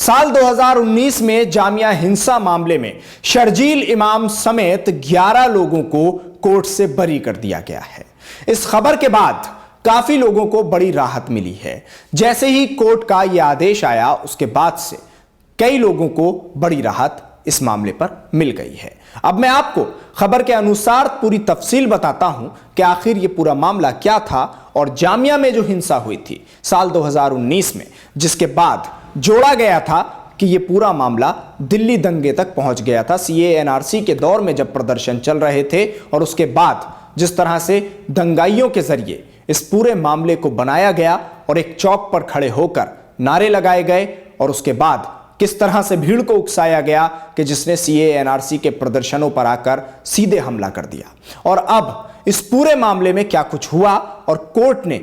साल 2019 में जामिया हिंसा मामले में शर्जील इमाम समेत 11 लोगों को कोर्ट से बरी कर दिया गया है। इस खबर के बाद काफी लोगों को बड़ी राहत मिली है। जैसे ही कोर्ट का यह आदेश आया उसके बाद से कई लोगों को बड़ी राहत इस मामले पर मिल गई है। अब मैं आपको खबर के अनुसार पूरी तफसील बताता हूं कि आखिर यह पूरा मामला क्या था और जामिया में जो हिंसा हुई थी साल 2019 में, जिसके बाद जोड़ा गया था कि यह पूरा मामला दिल्ली दंगे तक पहुंच गया था। सीएए एनआरसी के दौर में जब प्रदर्शन चल रहे थे और उसके बाद जिस तरह से दंगाइयों के जरिए इस पूरे मामले को बनाया गया और एक चौक पर खड़े होकर नारे लगाए गए और उसके बाद किस तरह से भीड़ को उकसाया गया कि जिसने सीएए एनआरसी के प्रदर्शनों पर आकर सीधे हमला कर दिया। और अब इस पूरे मामले में क्या कुछ हुआ और कोर्ट ने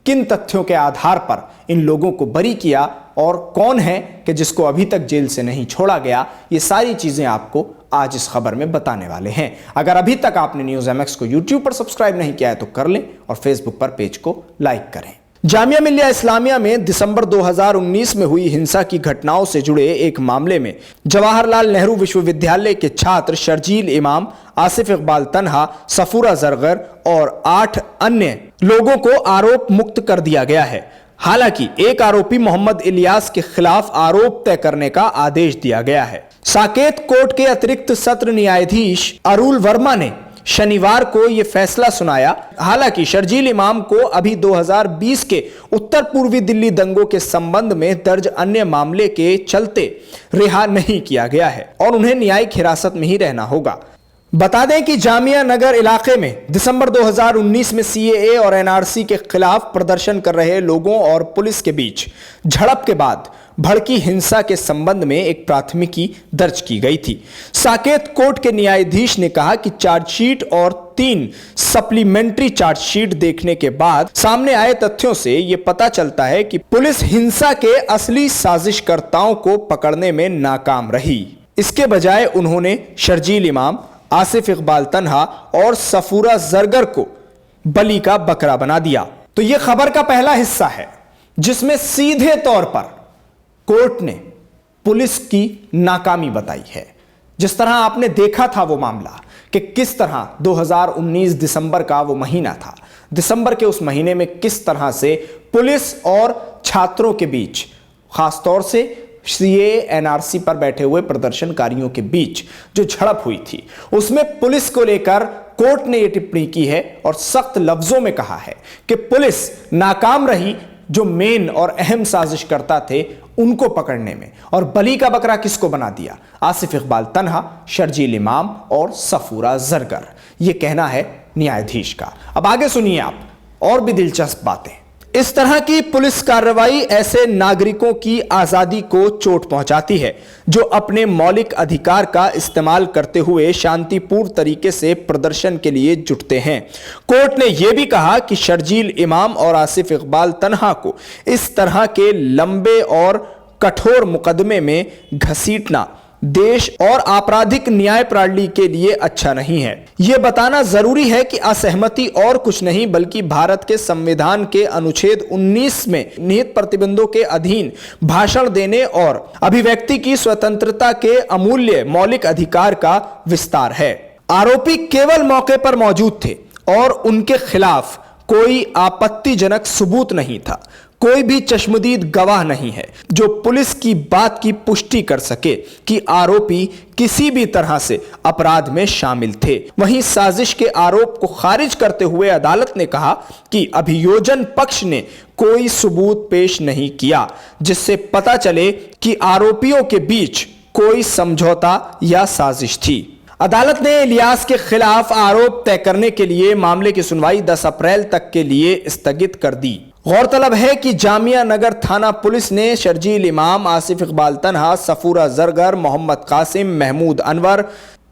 किन तथ्यों के आधार पर इन लोगों को बरी किया और कौन है कि जिसको अभी तक जेल से नहीं छोड़ा गया, ये सारी चीजें आपको आज इस खबर में बताने वाले हैं। अगर अभी तक आपने न्यूज़ एमएक्स को यूट्यूब पर सब्सक्राइब नहीं किया है तो कर लें और फेसबुक पर पेज को लाइक करें। जामिया मिल्लिया इस्लामिया में दिसंबर 2019 में हुई हिंसा की घटनाओं से जुड़े एक मामले में जवाहरलाल नेहरू विश्वविद्यालय के छात्र शर्जील इमाम, आसिफ इकबाल तन्हा, सफूरा जरगर और 8 अन्य लोगों को आरोप मुक्त कर दिया गया है। हालांकि एक आरोपी मोहम्मद इलियास के खिलाफ आरोप तय करने का आदेश दिया गया है। साकेत कोर्ट के अतिरिक्त सत्र न्यायाधीश अरुल वर्मा ने शनिवार को यह फैसला सुनाया। हालांकि शर्जील इमाम को अभी 2020 के उत्तर पूर्वी दिल्ली दंगों के संबंध में दर्ज अन्य मामले के चलते रिहा नहीं किया गया है और उन्हें न्यायिक हिरासत में ही रहना होगा। बता दें कि जामिया नगर इलाके में दिसंबर 2019 में सीएए और एनआरसी के खिलाफ प्रदर्शन कर रहे लोगों और पुलिस के बीच झड़प के बाद भड़की हिंसा के संबंध में एक प्राथमिकी दर्ज की गई थी। साकेत कोर्ट के न्यायाधीश ने कहा कि चार्जशीट और 3 सप्लीमेंट्री चार्जशीट देखने के बाद सामने आए तथ्यों से यह पता चलता है कि पुलिस हिंसा के असली साजिशकर्ताओं को पकड़ने में नाकाम रही। इसके बजाय उन्होंने शर्जील इमाम, आसिफ इकबाल तन्हा और सफूरा जरगर को बलि का बकरा बना दिया। तो यह खबर का पहला हिस्सा है जिसमें सीधे तौर पर कोर्ट ने पुलिस की नाकामी बताई है। जिस तरह आपने देखा था वो मामला कि किस तरह 2019 दिसंबर का वो महीना था, दिसंबर के उस महीने में किस तरह से पुलिस और छात्रों के बीच, खासतौर से सीएए एनआरसी पर बैठे हुए प्रदर्शनकारियों के बीच जो झड़प हुई थी, उसमें पुलिस को लेकर कोर्ट ने यह टिप्पणी की है और सख्त लफ्जों में कहा है कि पुलिस नाकाम रही जो मेन और अहम साजिशकर्ता थे उनको पकड़ने में। और बलि का बकरा किसको बना दिया? आसिफ इकबाल तन्हा, शर्जील इमाम और सफूरा जरगर। यह कहना है न्यायाधीश का। अब आगे सुनिए आप और भी दिलचस्प बातें। इस तरह की पुलिस कार्रवाई ऐसे नागरिकों की आजादी को चोट पहुंचाती है जो अपने मौलिक अधिकार का इस्तेमाल करते हुए शांतिपूर्ण तरीके से प्रदर्शन के लिए जुटते हैं। कोर्ट ने यह भी कहा कि शर्जील इमाम और आसिफ इकबाल तन्हा को इस तरह के लंबे और कठोर मुकदमे में घसीटना देश और आपराधिक न्याय प्रणाली के लिए अच्छा नहीं है। यह बताना जरूरी है कि असहमति और कुछ नहीं बल्कि भारत के संविधान के अनुच्छेद 19 में निहित प्रतिबंधों के अधीन भाषण देने और अभिव्यक्ति की स्वतंत्रता के अमूल्य मौलिक अधिकार का विस्तार है। आरोपी केवल मौके पर मौजूद थे और उनके खिलाफ कोई आपत्तिजनक सबूत नहीं था। कोई भी चश्मदीद गवाह नहीं है जो पुलिस की बात की पुष्टि कर सके कि आरोपी किसी भी तरह से अपराध में शामिल थे। वहीं साजिश के आरोप को खारिज करते हुए अदालत ने कहा कि अभियोजन पक्ष ने कोई सबूत पेश नहीं किया जिससे पता चले कि आरोपियों के बीच कोई समझौता या साजिश थी। अदालत ने इलियास के खिलाफ आरोप तय करने के लिए मामले की सुनवाई 10 अप्रैल तक के लिए स्थगित कर दी। गौरतलब है कि जामिया नगर थाना पुलिस ने शर्जील इमाम, आसिफ इकबाल तन्हा, सफूरा जरगर, मोहम्मद कासिम, महमूद अनवर,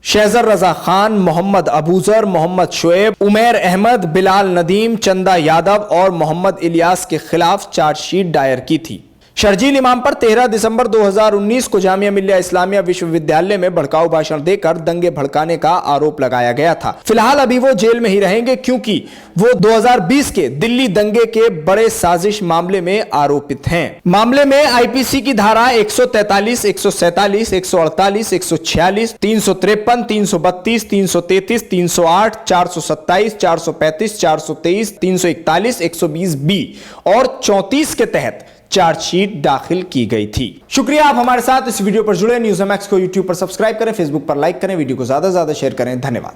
शहजर रजा खान, मोहम्मद अबूजर, मोहम्मद शुएब, उमेर अहमद, बिलाल नदीम, चंदा यादव और मोहम्मद इलियास के खिलाफ चार्जशीट दायर की थी। शर्जील इमाम पर 13 दिसंबर 2019 को जामिया मिल्लिया इस्लामिया विश्वविद्यालय में भड़काऊ भाषण देकर दंगे भड़काने का आरोप लगाया गया था। फिलहाल अभी वो जेल में ही रहेंगे क्योंकि वो 2020 के दिल्ली दंगे के बड़े साजिश मामले में आरोपित हैं। मामले में आईपीसी की धारा 143, 147, 148, 146, 353, 332, 333, 308, 427, 435, 423, 341, 120B और 34 के तहत चार्जशीट दाखिल की गई थी। शुक्रिया आप हमारे साथ इस वीडियो पर जुड़े। न्यूज़ MX को यूट्यूब पर सब्सक्राइब करें, फेसबुक पर लाइक करें, वीडियो को ज्यादा से ज्यादा शेयर करें। धन्यवाद।